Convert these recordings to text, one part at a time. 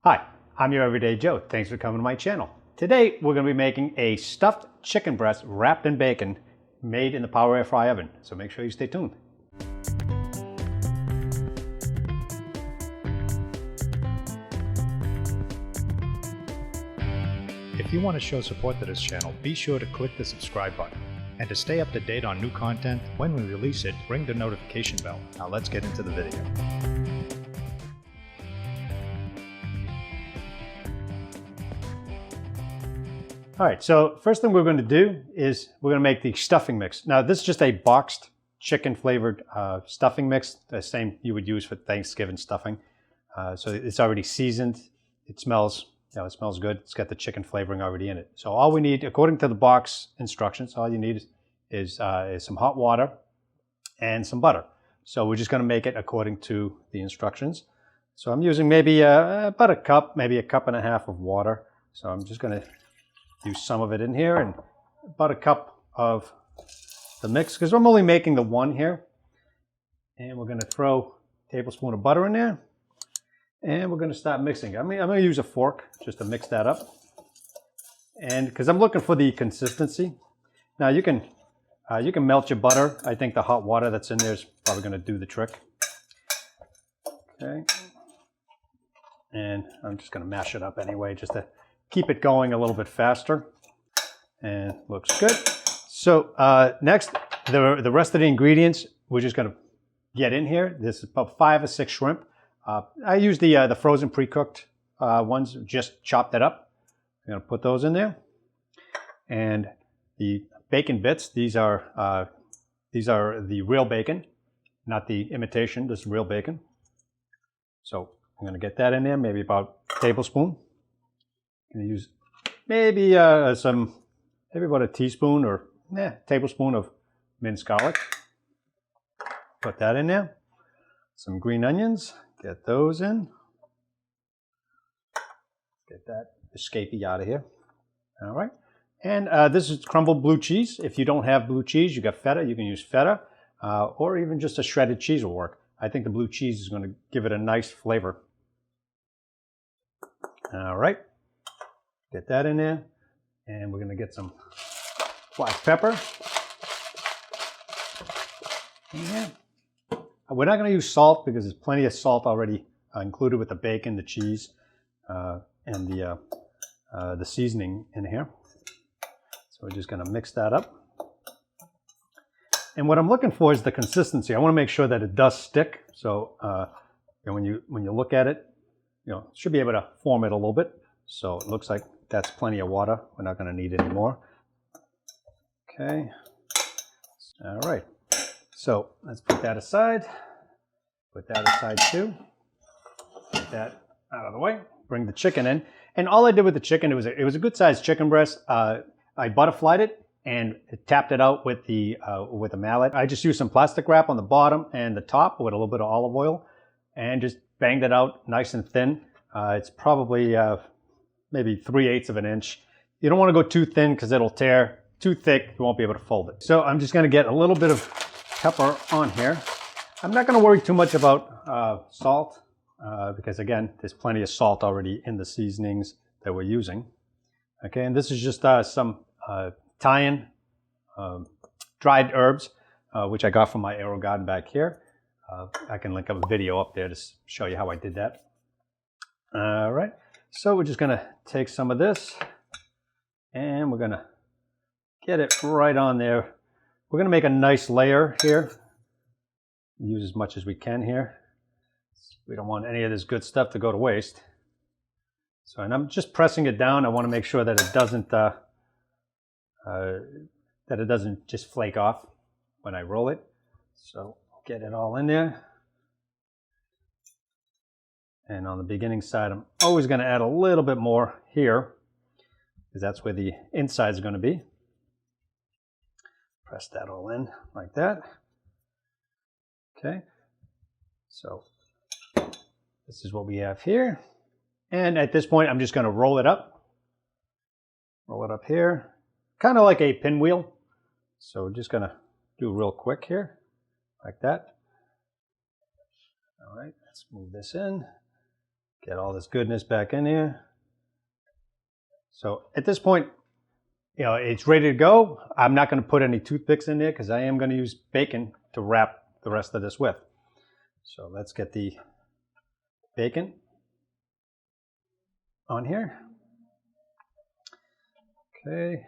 Hi, I'm your Everyday Joe. Thanks for coming to my channel. Today we're going to be making a stuffed chicken breast wrapped in bacon made in the power air fry oven. So make sure you stay tuned. If you want to show support to this channel, be sure to click the subscribe button. And to stay up to date on new content, when we release it, ring the notification bell. Now let's get into the video. All right, so first thing we're going to do is we're going to make the stuffing mix. Now this is just a boxed chicken flavored stuffing mix, the same you would use for Thanksgiving stuffing. So it's already seasoned. It smells, it smells good. It's got the chicken flavoring already in it. So all we need, according to the box instructions, all you need is some hot water and some butter. So we're just going to make it according to the instructions. So I'm using maybe about a cup, maybe a cup and a half of water. So I'm just going to use some of it in here and about a cup of the mix because I'm only making the one here. And we're going to throw a tablespoon of butter in there and we're going to start mixing. I'm going to use a fork just to mix that up. And because I'm looking for the consistency. Now you can melt your butter. I think the hot water that's in there is probably going to do the trick. Okay. And I'm just going to mash it up anyway just to keep it going a little bit faster. And looks good. So next, the rest of the ingredients, we're just going to get in here. This is about 5 or 6 shrimp. I use the frozen pre-cooked ones, just chopped that up. I'm going to put those in there. And the bacon bits, these are the real bacon, not the imitation, this is real bacon. So I'm going to get that in there, maybe about a tablespoon. I'm going to use maybe about a teaspoon or tablespoon of minced garlic. Put that in there. Some green onions, get those in. Get that escapee out of here. All right. And this is crumbled blue cheese. If you don't have blue cheese, you got feta, you can use feta, or even just a shredded cheese will work. I think the blue cheese is going to give it a nice flavor. All right. Get that in there, and we're going to get some black pepper. Yeah. We're not going to use salt because there's plenty of salt already included with the bacon, the cheese, and the seasoning in here. So we're just going to mix that up. And what I'm looking for is the consistency. I want to make sure that it does stick. So when you look at it, it should be able to form it a little bit. So it looks like that's plenty of water. We're not going to need any more. Okay. All right. So let's put that aside. Put that aside too. Get that out of the way. Bring the chicken in. And all I did with the chicken, it was a good sized chicken breast. I butterflied it and tapped it out with a mallet. I just used some plastic wrap on the bottom and the top with a little bit of olive oil and just banged it out nice and thin. It's probably maybe 3/8 of an inch. You don't want to go too thin because it'll tear. Too thick, you won't be able to fold it. So I'm just going to get a little bit of pepper on here. I'm not going to worry too much about salt because again, there's plenty of salt already in the seasonings that we're using. Okay, and this is just some Thailand dried herbs, which I got from my Aero garden back here. I can link up a video up there to show you how I did that. All right, so we're just going to take some of this and we're going to get it right on there. We're going to make a nice layer here. Use as much as we can here. We don't want any of this good stuff to go to waste. So, and I'm just pressing it down. I want to make sure that it doesn't just flake off when I roll it. So get it all in there. And on the beginning side, I'm always going to add a little bit more here because that's where the inside is going to be. Press that all in like that. Okay. So this is what we have here. And at this point, I'm just going to roll it up. Roll it up here. Kind of like a pinwheel. So we're just going to do real quick here. Like that. All right. Let's move this in. Get all this goodness back in here. So at this point, you know, it's ready to go. I'm not going to put any toothpicks in there because I am going to use bacon to wrap the rest of this with. So let's get the bacon on here. Okay.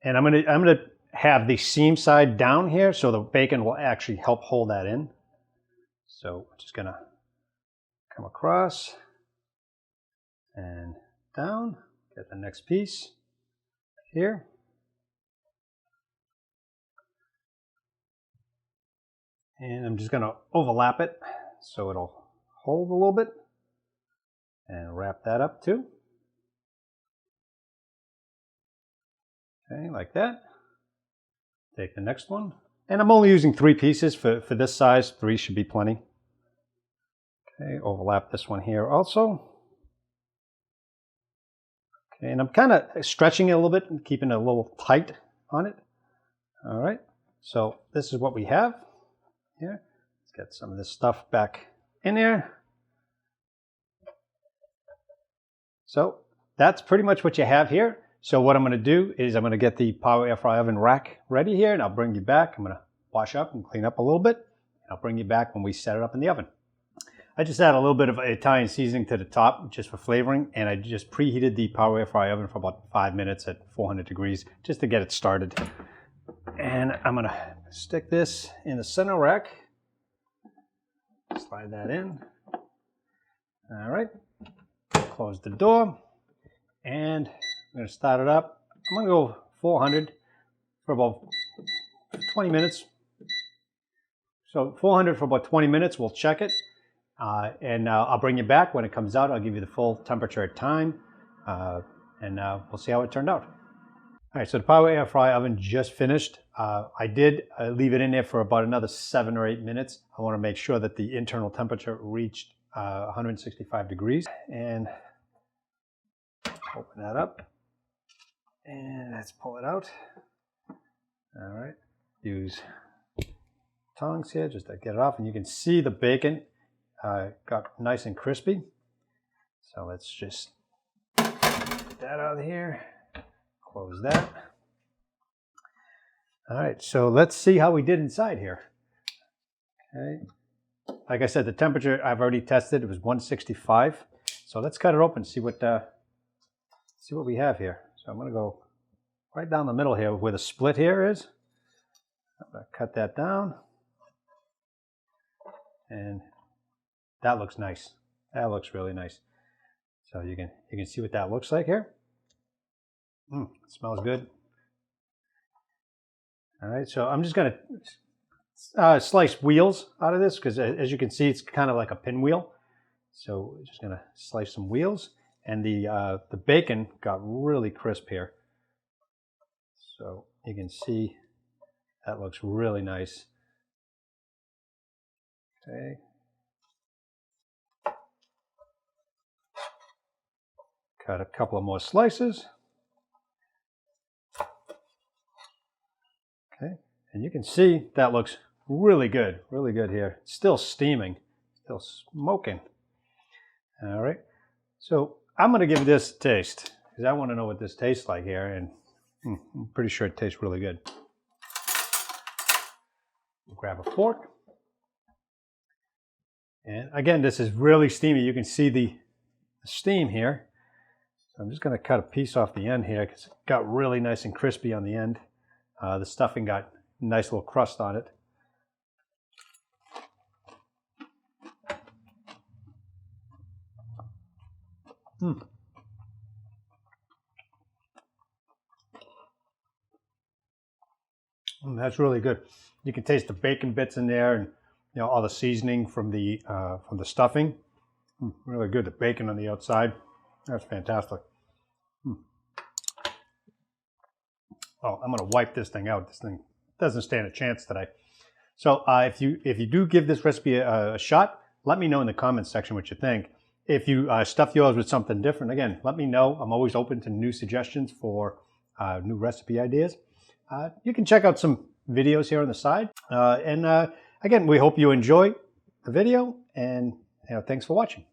And I'm gonna have the seam side down here so the bacon will actually help hold that in. So I'm just gonna come across and down, get the next piece here. And I'm just gonna overlap it so it'll hold a little bit and wrap that up too. Okay, like that. Take the next one. And I'm only using 3 pieces for this size. 3 should be plenty. Okay, overlap this one here also. Okay, and I'm kind of stretching it a little bit and keeping it a little tight on it. All right, so this is what we have here. Let's get some of this stuff back in there. So that's pretty much what you have here. So what I'm going to do is I'm going to get the power air fry oven rack ready here, and I'll bring you back. I'm going to wash up and clean up a little bit. And I'll bring you back when we set it up in the oven. I just add a little bit of Italian seasoning to the top just for flavoring, and I just preheated the power air fry oven for about 5 minutes at 400 degrees just to get it started. And I'm going to stick this in the center rack. Slide that in. All right. Close the door. And I'm going to start it up. I'm going to go 400 for about 20 minutes. So 400 for about 20 minutes. We'll check it. And I'll bring you back when it comes out. I'll give you the full temperature at time. And we'll see how it turned out. All right, so the power air fry oven just finished. I did leave it in there for about another 7 or 8 minutes. I want to make sure that the internal temperature reached 165 degrees. And open that up. And let's pull it out. All right, use tongs here just to get it off. And you can see the bacon got nice and crispy. So let's just get that out of here. Close that. All right, so let's see how we did inside here. Okay, like I said, the temperature I've already tested. It was 165. So let's cut it open and see what we have here. So I'm going to go right down the middle here where the split here is. I'm going to cut that down. And that looks nice. That looks really nice. So you can see what that looks like here. It smells good. All right, so I'm just going to slice wheels out of this because as you can see, it's kind of like a pinwheel. So we're just going to slice some wheels. And the bacon got really crisp here. So you can see that looks really nice. Okay. Cut a couple of more slices. Okay, and you can see that looks really good here. It's still steaming, still smoking. All right, so I'm going to give this a taste because I want to know what this tastes like here, and I'm pretty sure it tastes really good. Grab a fork. And again, this is really steamy. You can see the steam here. So I'm just going to cut a piece off the end here because it got really nice and crispy on the end. The stuffing got a nice little crust on it. That's really good. You can taste the bacon bits in there, and you know all the seasoning from the stuffing. Really good. The bacon on the outside. That's fantastic. Oh, I'm going to wipe this thing out. This thing doesn't stand a chance today. So if you do give this recipe a shot, let me know in the comments section what you think. If you stuff yours with something different, again, let me know. I'm always open to new suggestions for new recipe ideas. You can check out some videos here on the side. Again, we hope you enjoy the video and thanks for watching.